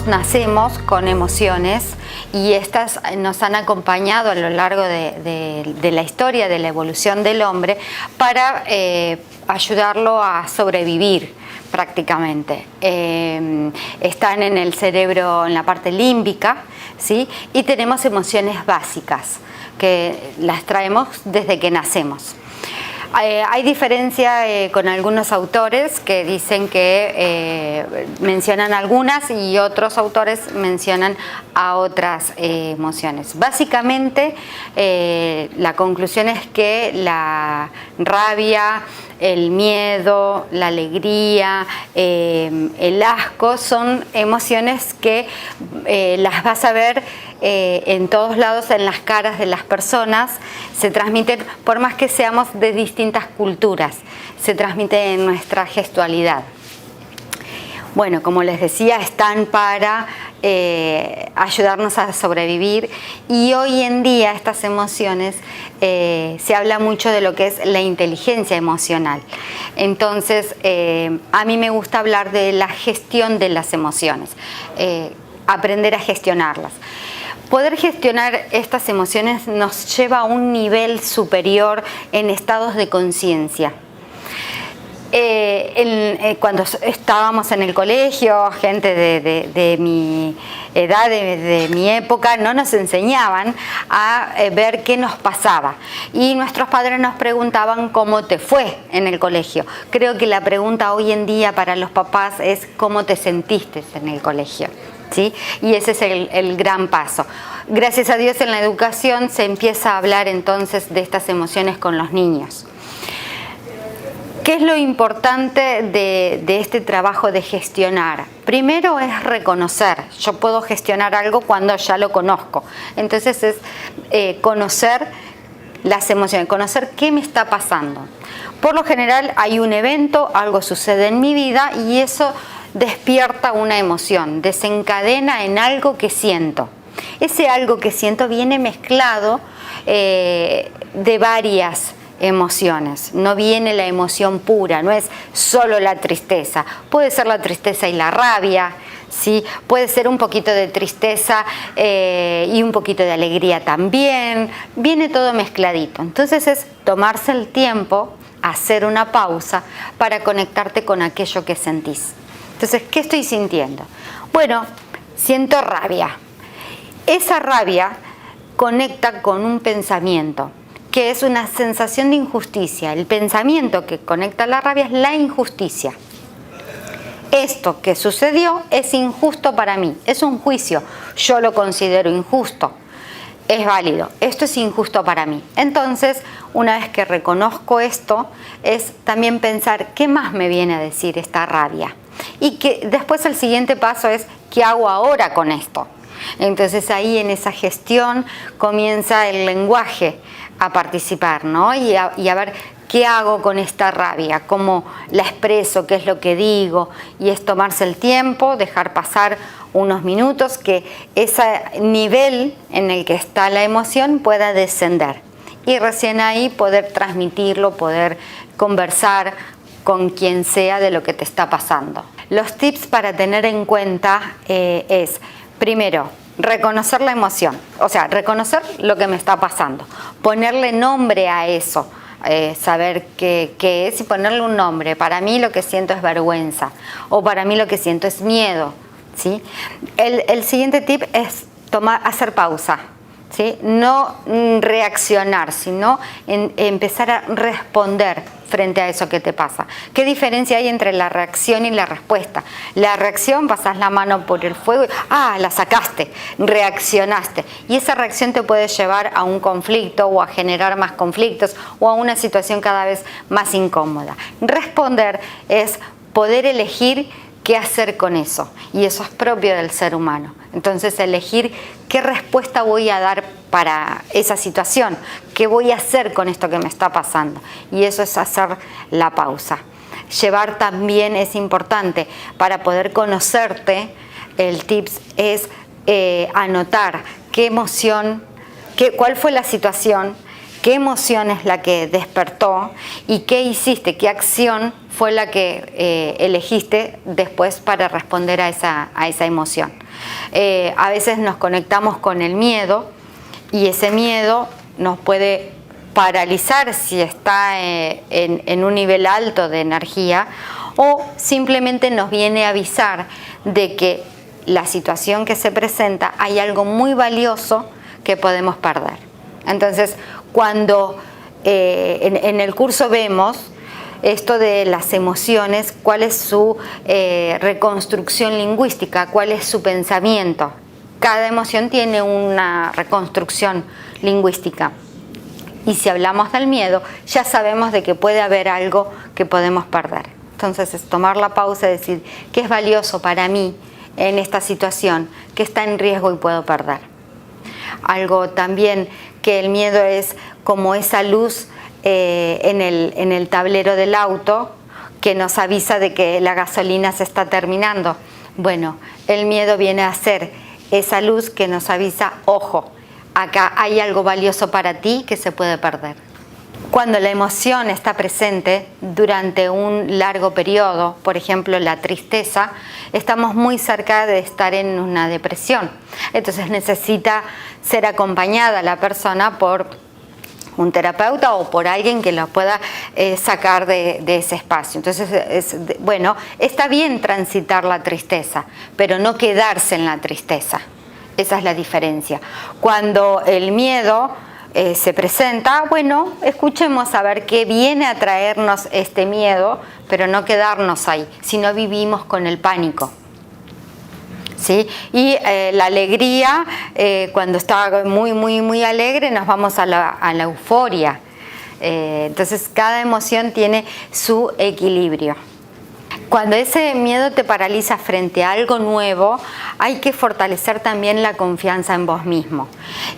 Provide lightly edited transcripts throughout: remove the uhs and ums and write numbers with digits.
nacemos con emociones y estas nos han acompañado a lo largo de la historia, de la evolución del hombre, para ayudarlo a sobrevivir prácticamente. Están en el cerebro, en la parte límbica, ¿sí? Y tenemos emociones básicas que las traemos desde que nacemos. Hay diferencia con algunos autores que dicen que mencionan algunas y otros autores mencionan a otras emociones. Básicamente, la conclusión es que la rabia, el miedo, la alegría, el asco son emociones que las vas a ver en todos lados, en las caras de las personas. Se transmiten, por más que seamos de distintas culturas, se transmite en nuestra gestualidad. Bueno, como les decía, están para ayudarnos a sobrevivir, y hoy en día estas emociones se habla mucho de lo que es la inteligencia emocional. Entonces, a mí me gusta hablar de la gestión de las emociones, aprender a gestionarlas. Poder gestionar estas emociones nos lleva a un nivel superior en estados de conciencia. Cuando estábamos en el colegio, gente de mi edad, de mi época, no nos enseñaban a ver qué nos pasaba. Y nuestros padres nos preguntaban cómo te fue en el colegio. Creo que la pregunta hoy en día para los papás es cómo te sentiste en el colegio, ¿sí? Y ese es el gran paso. Gracias a Dios en la educación se empieza a hablar entonces de estas emociones con los niños. ¿Qué es lo importante de este trabajo de gestionar? Primero es reconocer. Yo puedo gestionar algo cuando ya lo conozco. Entonces es conocer las emociones, conocer qué me está pasando. Por lo general hay un evento, algo sucede en mi vida y eso despierta una emoción, desencadena en algo que siento. Ese algo que siento viene mezclado de varias emociones, no viene la emoción pura, no es solo la tristeza, puede ser la tristeza y la rabia, ¿sí? Puede ser un poquito de tristeza y un poquito de alegría también, viene todo mezcladito. Entonces es tomarse el tiempo, hacer una pausa para conectarte con aquello que sentís. Entonces, ¿qué estoy sintiendo? Bueno, siento rabia. Esa rabia conecta con un pensamiento, que es una sensación de injusticia. El pensamiento que conecta la rabia es la injusticia. Esto que sucedió es injusto para mí, es un juicio, yo lo considero injusto, es válido, esto es injusto para mí. Entonces, una vez que reconozco esto, es también pensar qué más me viene a decir esta rabia. Y que después el siguiente paso es ¿qué hago ahora con esto? Entonces ahí en esa gestión comienza el lenguaje a participar, ¿no? Y a ver qué hago con esta rabia, cómo la expreso, qué es lo que digo, y es tomarse el tiempo, dejar pasar unos minutos, que ese nivel en el que está la emoción pueda descender y recién ahí poder transmitirlo, poder conversar con quien sea de lo que te está pasando. Los tips para tener en cuenta es, primero, reconocer la emoción, o sea, reconocer lo que me está pasando, ponerle nombre a eso, saber qué es y ponerle un nombre. Para mí lo que siento es vergüenza, o para mí lo que siento es miedo, ¿sí? El siguiente tip es hacer pausa, ¿sí? No reaccionar, sino empezar a responder frente a eso que te pasa. ¿Qué diferencia hay entre la reacción y la respuesta? La reacción, pasas la mano por el fuego y la sacaste, reaccionaste. Y esa reacción te puede llevar a un conflicto o a generar más conflictos o a una situación cada vez más incómoda. Responder es poder elegir qué hacer con eso, y eso es propio del ser humano. Entonces elegir qué respuesta voy a dar para esa situación, qué voy a hacer con esto que me está pasando, y eso es hacer la pausa. Llevar también es importante para poder conocerte. El tips es anotar qué emoción, cuál fue la situación, qué emoción es la que despertó y qué hiciste, qué acción fue la que elegiste después para responder a esa emoción. A veces nos conectamos con el miedo y ese miedo nos puede paralizar si está en un nivel alto de energía, o simplemente nos viene a avisar de que la situación que se presenta hay algo muy valioso que podemos perder. Entonces, cuando en el curso vemos esto de las emociones, cuál es su reconstrucción lingüística, cuál es su pensamiento. Cada emoción tiene una reconstrucción lingüística. Y si hablamos del miedo, ya sabemos de que puede haber algo que podemos perder. Entonces es tomar la pausa y decir, ¿qué es valioso para mí en esta situación? ¿Qué está en riesgo y puedo perder? Algo también que el miedo es como esa luz en el tablero del auto que nos avisa de que la gasolina se está terminando. Bueno, el miedo viene a ser esa luz que nos avisa, ojo, acá hay algo valioso para ti que se puede perder. Cuando la emoción está presente durante un largo periodo, por ejemplo la tristeza, estamos muy cerca de estar en una depresión. Entonces necesita ser acompañada la persona por un terapeuta o por alguien que lo pueda sacar de ese espacio. Entonces, bueno, está bien transitar la tristeza, pero no quedarse en la tristeza. Esa es la diferencia. Cuando el miedo se presenta, bueno, escuchemos a ver qué viene a traernos este miedo, pero no quedarnos ahí, sino vivimos con el pánico. ¿Sí? Y la alegría, cuando está muy alegre, nos vamos a la euforia. Entonces, cada emoción tiene su equilibrio. Cuando ese miedo te paraliza frente a algo nuevo, hay que fortalecer también la confianza en vos mismo.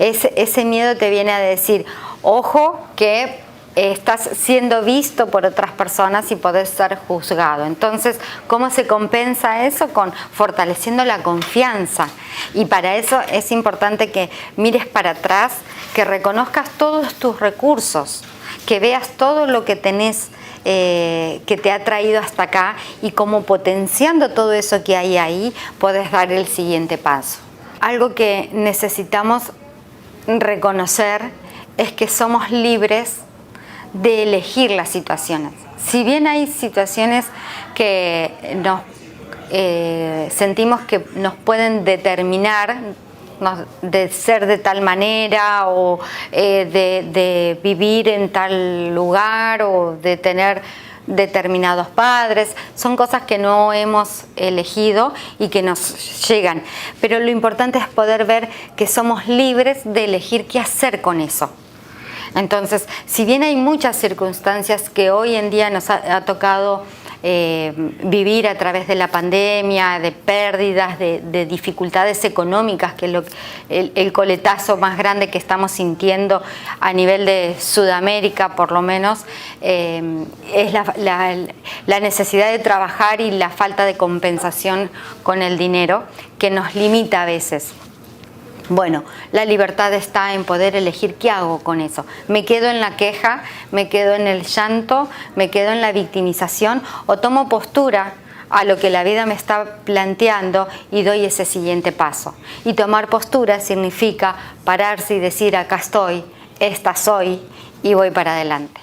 Ese miedo te viene a decir, ojo que estás siendo visto por otras personas y podés ser juzgado. Entonces, ¿cómo se compensa eso? Con fortaleciendo la confianza. Y para eso es importante que mires para atrás, que reconozcas todos tus recursos, que veas todo lo que tenés que te ha traído hasta acá y cómo potenciando todo eso que hay ahí, podés dar el siguiente paso. Algo que necesitamos reconocer es que somos libres de elegir las situaciones. Si bien hay situaciones que nos sentimos que nos pueden determinar de ser de tal manera o de vivir en tal lugar o de tener determinados padres, son cosas que no hemos elegido y que nos llegan, pero lo importante es poder ver que somos libres de elegir qué hacer con eso. Entonces, si bien hay muchas circunstancias que hoy en día nos ha tocado vivir a través de la pandemia, de pérdidas, de dificultades económicas, que es el coletazo más grande que estamos sintiendo a nivel de Sudamérica, por lo menos, es la necesidad de trabajar y la falta de compensación con el dinero que nos limita a veces. Bueno, la libertad está en poder elegir qué hago con eso. ¿Me quedo en la queja? ¿Me quedo en el llanto? ¿Me quedo en la victimización? ¿O tomo postura a lo que la vida me está planteando y doy ese siguiente paso? Y tomar postura significa pararse y decir, acá estoy, esta soy y voy para adelante.